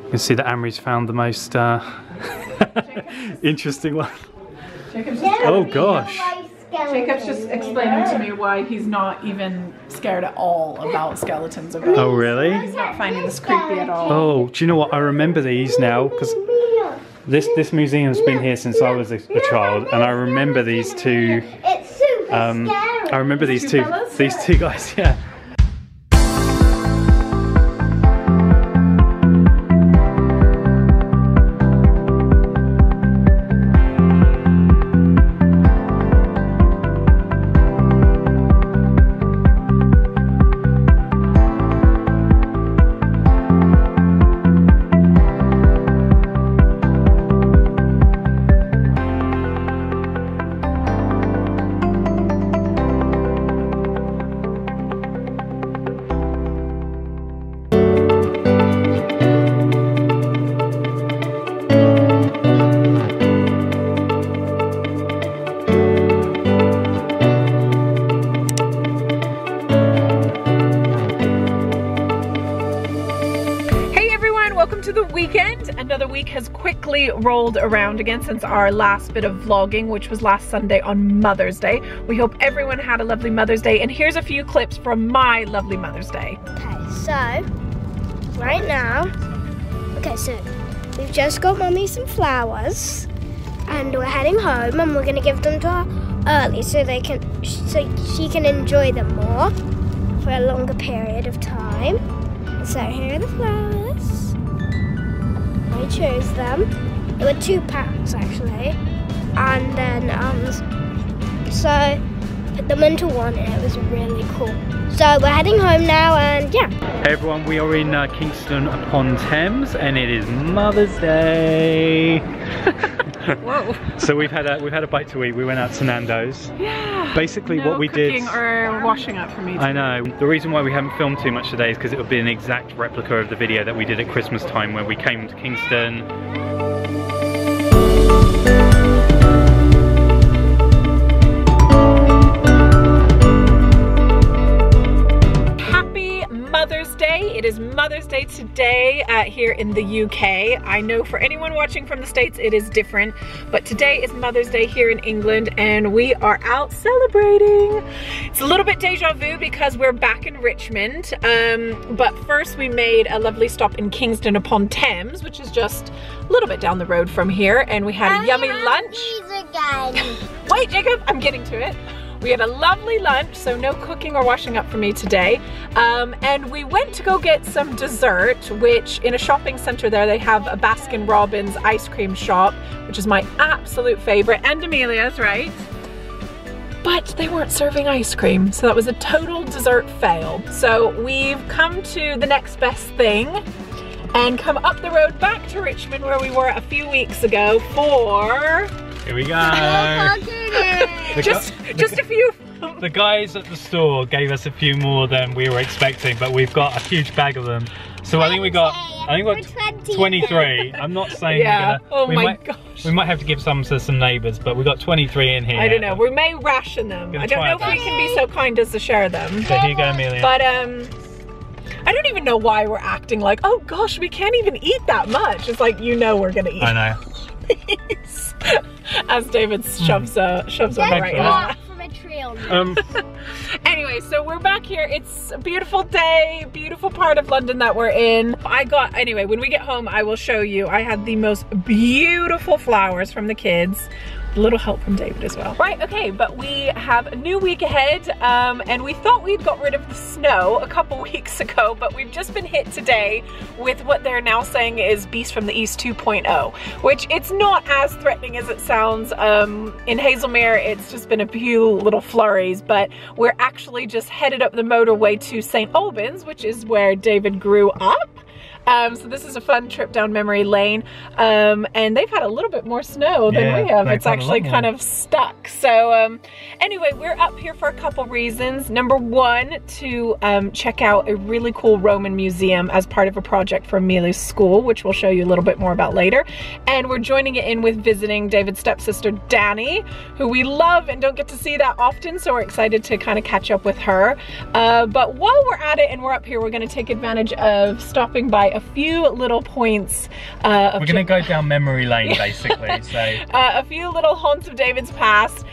You can see that Amory's found the most interesting one. Oh gosh. Jacob's just explaining to me why he's not even scared at all about skeletons or ghosts. Oh really? He's not finding this creepy at all. Oh, do you know what? I remember these now because this museum's been here since I was a child, and I remember these two. I remember these two guys. Yeah. Another week has quickly rolled around again since our last bit of vlogging, which was last Sunday on Mother's Day. We hope everyone had a lovely Mother's Day, and here's a few clips from my lovely Mother's Day. Okay, so right now, so we've just got Mummy some flowers, and we're heading home, and we're gonna give them to her early so she can enjoy them more for a longer period of time. So here are the flowers. I chose them. There were 2 packs actually, and then so put them into one, and it was really cool. So we're heading home now, and yeah. Hey everyone, we are in Kingston upon Thames, and it is Mother's Day. Whoa! So we've had a bite to eat. We went out to Nando's. Yeah. Basically, what we did. Cooking or washing up for me. I know. The reason why we haven't filmed too much today is because it would be an exact replica of the video that we did at Christmas time, where we came to Kingston. Mother's Day. It is Mother's Day today here in the UK. I know for anyone watching from the States it is different, but today is Mother's Day here in England, and we are out celebrating. It's a little bit deja vu because we're back in Richmond, but first we made a lovely stop in Kingston upon Thames, which is just a little bit down the road from here, and we had a yummy lunch. Wait, Jacob, I'm getting to it. We had a lovely lunch, so no cooking or washing up for me today. And we went to go get some dessert, which in a shopping center there, they have a Baskin Robbins ice cream shop, which is my absolute favorite, and Amelia's, right? But they weren't serving ice cream, so that was a total dessert fail. So we've come to the next best thing and come up the road back to Richmond, where we were a few weeks ago for... Here we go. just a few. The guys at the store gave us a few more than we were expecting, but we've got a huge bag of them. So I think we got 23. I'm not saying yeah. Oh my gosh. We might have to give some to some neighbours, but we got 23 in here. I don't know. We may ration them. I don't know if we can be so kind as to share them. So here you go, Amelia. But I don't even know why we're acting like, oh gosh, we can't even eat that much. It's like, you know we're gonna eat. I know. As David shoves one right in from a tree on Anyway, so we're back here. It's a beautiful day, beautiful part of London that we're in. Anyway, when we get home, I will show you. I had the most beautiful flowers from the kids. A little help from David as well. Right, okay, but we have a new week ahead, and we thought we'd got rid of the snow a couple weeks ago, but we've just been hit today with what they're now saying is Beast from the East 2.0, which it's not as threatening as it sounds. In Hazelmere, it's just been a few little flurries, but we're actually just headed up the motorway to St. Albans, which is where David grew up. So this is a fun trip down memory lane, and they've had a little bit more snow than we have. It's actually kind of stuck. So anyway, we're up here for a couple reasons. Number one, to check out a really cool Roman museum as part of a project for Amelia's school, which we'll show you a little bit more about later. And we're joining it in with visiting David's stepsister, Danny, who we love and don't get to see that often, so we're excited to kind of catch up with her. But while we're at it and we're up here, we're gonna take advantage of stopping by a few little points. We're going to go down memory lane, basically. So a few little haunts of David's past.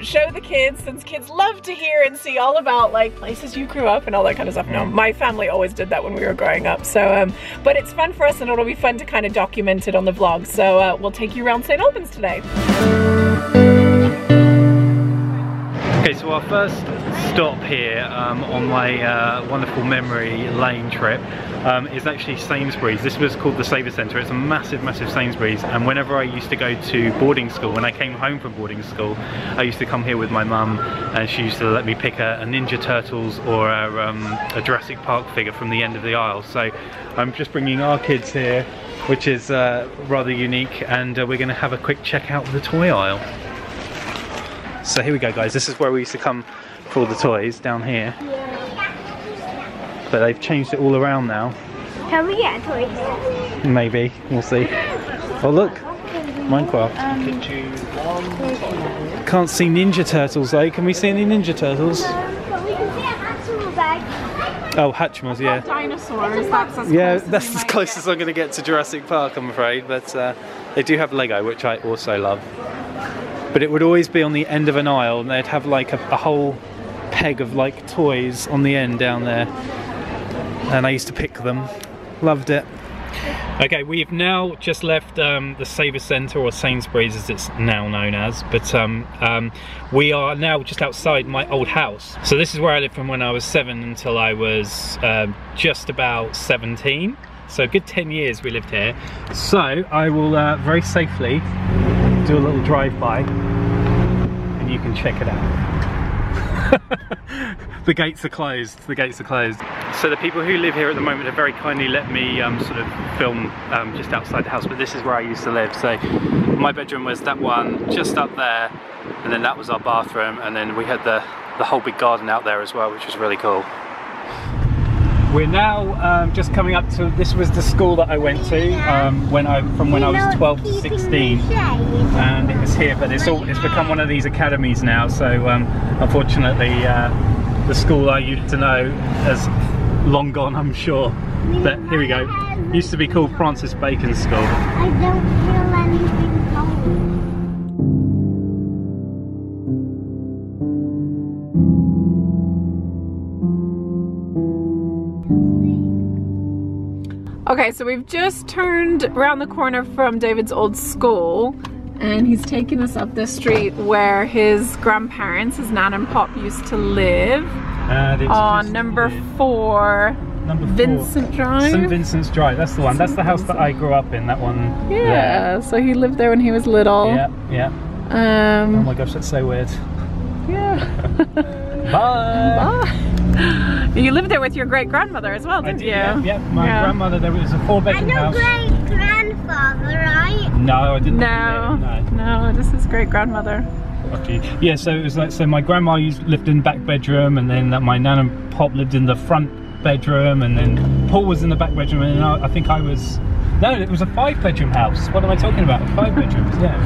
Show the kids, since kids love to hear and see all about like places you grew up and all that kind of stuff. No, my family always did that when we were growing up. So, but it's fun for us, and it'll be fun to kind of document it on the vlog. So we'll take you around St. Albans today. okay, so our first stop here on my wonderful memory lane trip is actually Sainsburys. This was called the Saver Centre. It's a massive, massive Sainsburys, and whenever I used to go to boarding school, when I came home from boarding school, I used to come here with my mum, and she used to let me pick a Ninja Turtles or a Jurassic Park figure from the end of the aisle. So I'm just bringing our kids here, which is rather unique, and we're going to have a quick check out of the toy aisle. So here we go, guys. This is where we used to come for all the toys, down here. But they've changed it all around now. Can we get toys? Maybe, we'll see. Oh look, Minecraft. Can't see Ninja Turtles though. Can we see any Ninja Turtles? But we can see a Hatchimals egg. Oh, Hatchimals, yeah. Dinosaurs, that's as Yeah, close that's as close as I'm going to get to Jurassic Park, I'm afraid. But they do have Lego, which I also love. But it would always be on the end of an aisle, and they'd have like a whole peg of like toys on the end down there. And I used to pick them. Loved it. Okay, we've now just left the Saver Centre, or Sainsburys as it's now known as, but we are now just outside my old house. So this is where I lived from when I was 7 until I was just about 17. So a good 10 years we lived here. So I will very safely do a little drive-by and you can check it out. The gates are closed, the gates are closed. So the people who live here at the moment have very kindly let me sort of film just outside the house, but this is where I used to live. So my bedroom was that one just up there, and then that was our bathroom, and then we had the whole big garden out there as well, which was really cool. We're now just coming up to, this was the school that I went to from when I was 12 to 16, and it was here, but it's become one of these academies now, so unfortunately the school I used to know has long gone, I'm sure. But here we go. It used to be called Francis Bacon School. I don't feel anything cold. Okay, so we've just turned around the corner from David's old school, and he's taking us up the street where his grandparents, his nan and pop, used to live on number 4 Vincent Drive. St. Vincent's Drive, that's the one. That's the house that I grew up in, that one. Yeah, so he lived there when he was little. Yeah, yeah. Oh my gosh, that's so weird. Yeah. Bye. Bye. You lived there with your great-grandmother as well, didn't you? Yeah, my grandmother, there was a 4-bedroom house. I know great-grandfather, right? No, I didn't. No, this is great-grandmother. Okay. Yeah, so it was like, so my grandma lived in the back bedroom, and then my nan and pop lived in the front bedroom, and then Paul was in the back bedroom, and I think I was, no, it was a 5-bedroom house. What am I talking about? 5 bedrooms, yeah.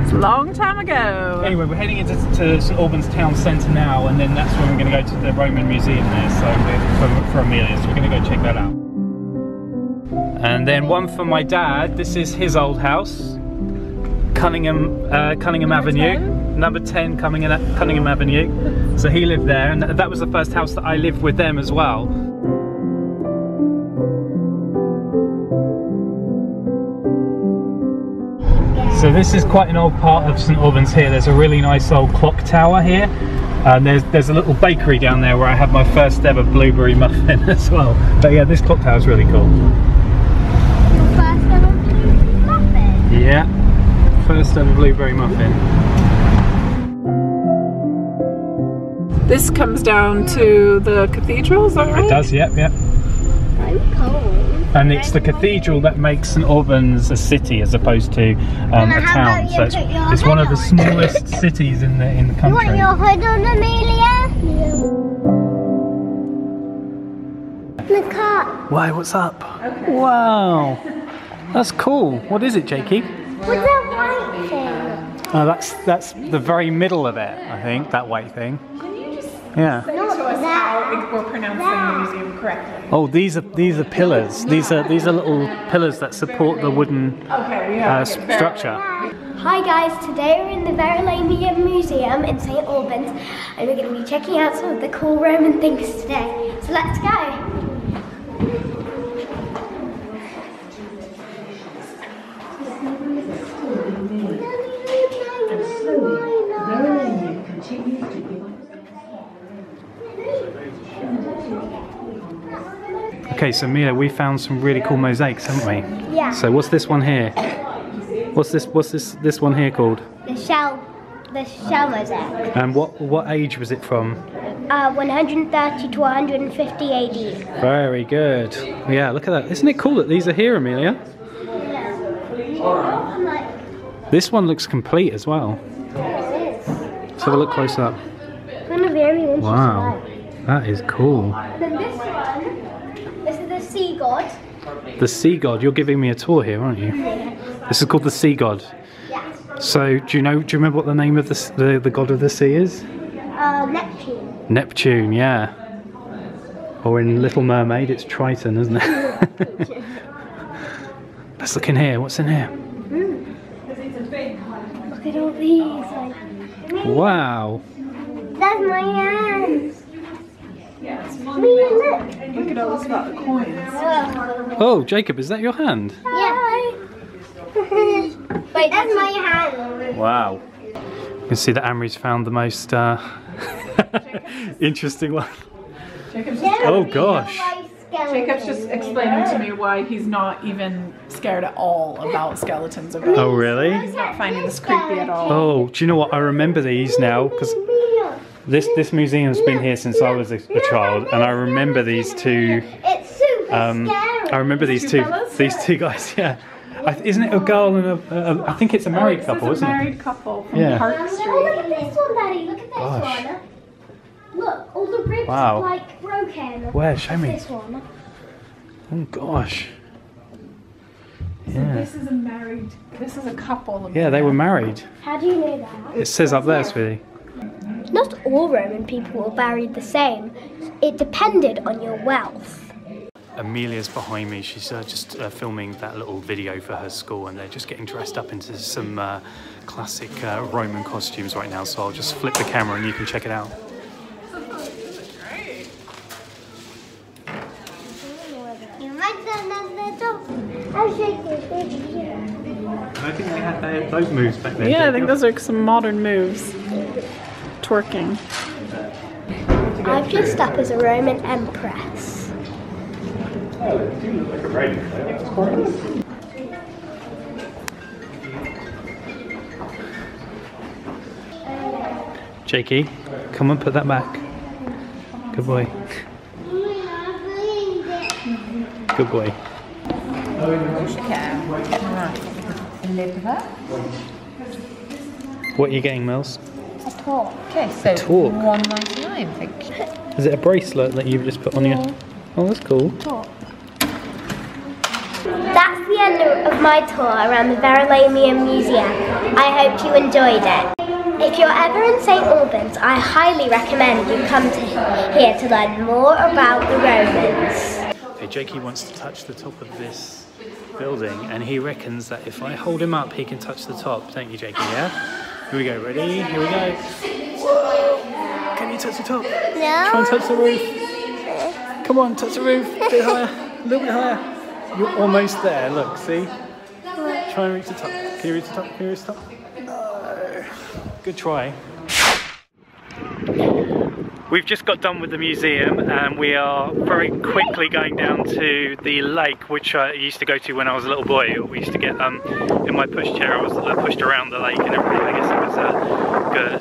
It's a long time ago. Anyway, we're heading into St. Albans town centre now, and then that's when we're going to go to the Roman Museum there, so for Amelia, so we're going to go check that out. And then one for my dad. This is his old house, Cunningham Avenue, number 10 Cunningham Avenue. So he lived there, and that was the first house that I lived with them as well. So this is quite an old part of St. Albans here. There's a really nice old clock tower here. And there's a little bakery down there where I had my first ever blueberry muffin as well. But yeah, this clock tower is really cool. Your first ever blueberry muffin? Yeah, first ever blueberry muffin. This comes down to the cathedral, is that right? It does, yep. I'm cold. And it's the cathedral that makes St. Albans a city as opposed to a town. So it's one of the smallest cities in the country. You want your hood on, Amelia? Yeah. The car. Why, what's up? Okay. Wow, that's cool. What is it, Jakey? What's that white thing? Oh, that's the very middle of it, I think, that white thing. Can you just say to us how we're pronouncing the museum correctly. Oh, these are pillars. These are little pillars that support the wooden structure. Hi guys, today we're in the Verulamium Museum in St Albans and we're going to be checking out some of the cool Roman things today. So let's go! Okay, so Amelia, we found some really cool mosaics, haven't we? Yeah. So what's this one here? What's this one here called? The shell mosaic. And what age was it from? 130 to 150 AD. Very good. Yeah, look at that. Isn't it cool that these are here, Amelia? This one looks complete as well. Let's have a look close up. Wow, that is cool. Then this one, this is the sea god. The sea god. You're giving me a tour here, aren't you? This is called the sea god. Yeah. So do you remember what the name of the god of the sea is? Neptune. Neptune, yeah. Or in Little Mermaid, it's Triton, isn't it? Let's look in here. What's in here? Look at all these. Wow. That's my hand. Look at all this about the coins. Oh, Jacob, is that your hand? Yeah. Wait, that's my hand. Wow. You can see that Amory's found the most interesting one. Oh gosh. Jacob's just explaining to me why he's not even scared at all about skeletons. Oh really? He's not finding this creepy at all. Oh, do you know what? I remember these now because this museum's been here since I was a child, and I remember these two. It's super scary. I remember these two guys. Yeah. Isn't it a girl and I think it's a married couple, isn't it? It's a married couple from Yeah. Park Street. Oh, look at this one, Daddy. Look at this one. Look, all the ribs Wow. are like broken. Where? Show me. This one. Oh gosh. So Yeah. this is a couple. Yeah, they were married. How do you know that? It says up there, sweetie. Not all Roman people were buried the same. It depended on your wealth. Amelia's behind me. She's just filming that little video for her school, and they're just getting dressed up into some classic Roman costumes right now. So I'll just flip the camera and you can check it out. I think they had those moves back then. Yeah, I think those are some modern moves. Twerking. I've dressed up as a Roman empress. Oh, it do look like a raven, of course. Jakey, come on, put that back. Good boy. Good boy. What are you getting, Mills? A torque. Okay, so torque. $1.99, thank you. Is it a bracelet that you've just put on your... Oh, that's cool. That's the end of my tour around the Verulamium Museum. I hope you enjoyed it. If you're ever in St Albans, I highly recommend you come here to learn more about the Romans. Okay, Jakey wants to touch the top of this building, and he reckons that if I hold him up, he can touch the top. Don't you, Jakey? Yeah? Here we go. Ready? Here we go. Whoa! Can you touch the top? No. Try and touch the roof. Come on, touch the roof. A bit higher. A little bit higher. You're almost there. Look, see? Try and reach the top. Can you reach the top? Can you reach the top? No. Good try. We've just got done with the museum, and we are very quickly going down to the lake, which I used to go to when I was a little boy. We used to get in my pushchair. I was pushed around the lake and everything. I guess it was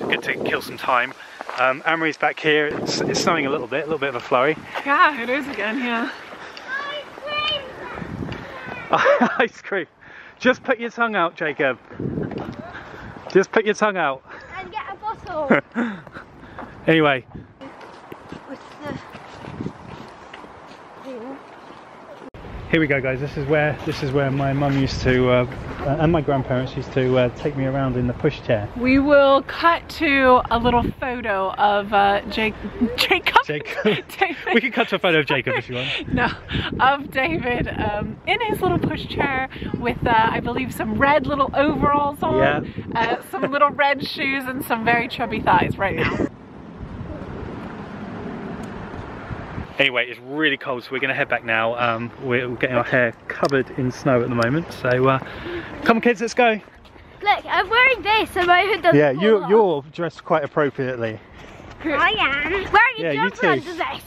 good to kill some time. Amory's back here. It's snowing a little bit of a flurry. Yeah, it is again. Yeah. Ice cream. Just put your tongue out, Jacob. Just put your tongue out. And get a bottle. Anyway. Here we go, guys. This is where my mum used to, and my grandparents used to take me around in the pushchair. We will cut to a little photo of Jacob. Jacob. We can cut to a photo of Jacob if you want. No, of David in his little pushchair with, I believe, some red little overalls on, some little red shoes, and some very chubby thighs right now. Anyway, it's really cold, so we're going to head back now. We're getting our hair covered in snow at the moment, so come on kids, let's go. Look, I'm wearing this so my hood doesn't fall off. You're dressed quite appropriately. I am. Wearing a jumper under this.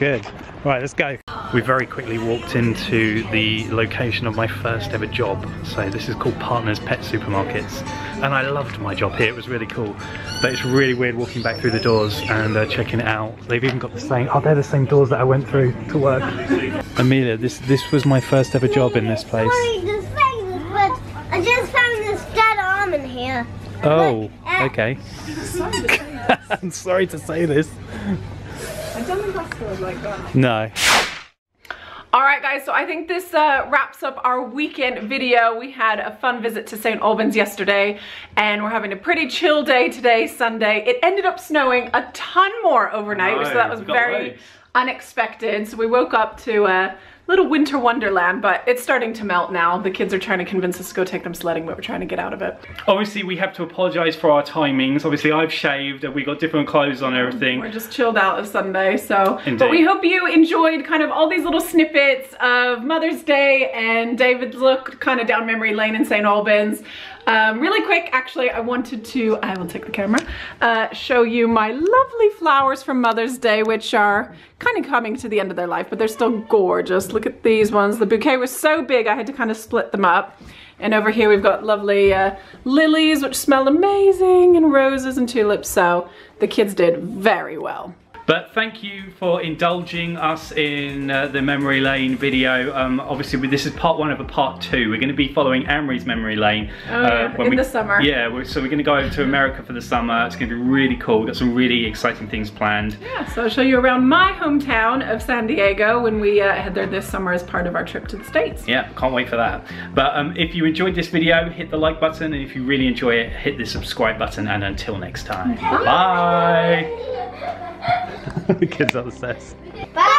Good. Right, let's go. We very quickly walked into the location of my first ever job. So this is called Partners Pet Supermarkets. And I loved my job here, it was really cool. But it's really weird walking back through the doors and checking it out. They've even got the same, they're the same doors that I went through to work. Amelia, this was my first ever job in this place. I just found this dead arm in here. Oh, okay. I'm sorry to say this. I don't think my store is like that. No. Alright guys, so I think this wraps up our weekend video. We had a fun visit to St. Albans yesterday and we're having a pretty chill day today, Sunday. It ended up snowing a ton more overnight, so that was very unexpected. So we woke up to a little winter wonderland, but it's starting to melt now. The kids are trying to convince us to go take them sledding, but we're trying to get out of it. Obviously we have to apologise for our timings. Obviously I've shaved and we got different clothes on and everything. We're just chilled out of Sunday, so. Indeed. But we hope you enjoyed kind of all these little snippets of Mother's Day and David's look kind of down memory lane in St. Albans. Really quick, actually, I wanted to, I will take the camera, show you my lovely flowers from Mother's Day, which are kind of coming to the end of their life, but they're still gorgeous. Look at these ones. The bouquet was so big, I had to kind of split them up. And over here we've got lovely lilies, which smell amazing, and roses and tulips, so the kids did very well. But thank you for indulging us in the memory lane video. Obviously this is part one of a part two. We're going to be following Amory's memory lane. In the summer. Yeah, so we're going to go over to America for the summer. It's going to be really cool. We've got some really exciting things planned. Yeah, so I'll show you around my hometown of San Diego when we head there this summer as part of our trip to the States. Yeah, can't wait for that. But if you enjoyed this video, hit the like button, and if you really enjoy it, hit the subscribe button, and until next time, bye! The kids are obsessed. Bye!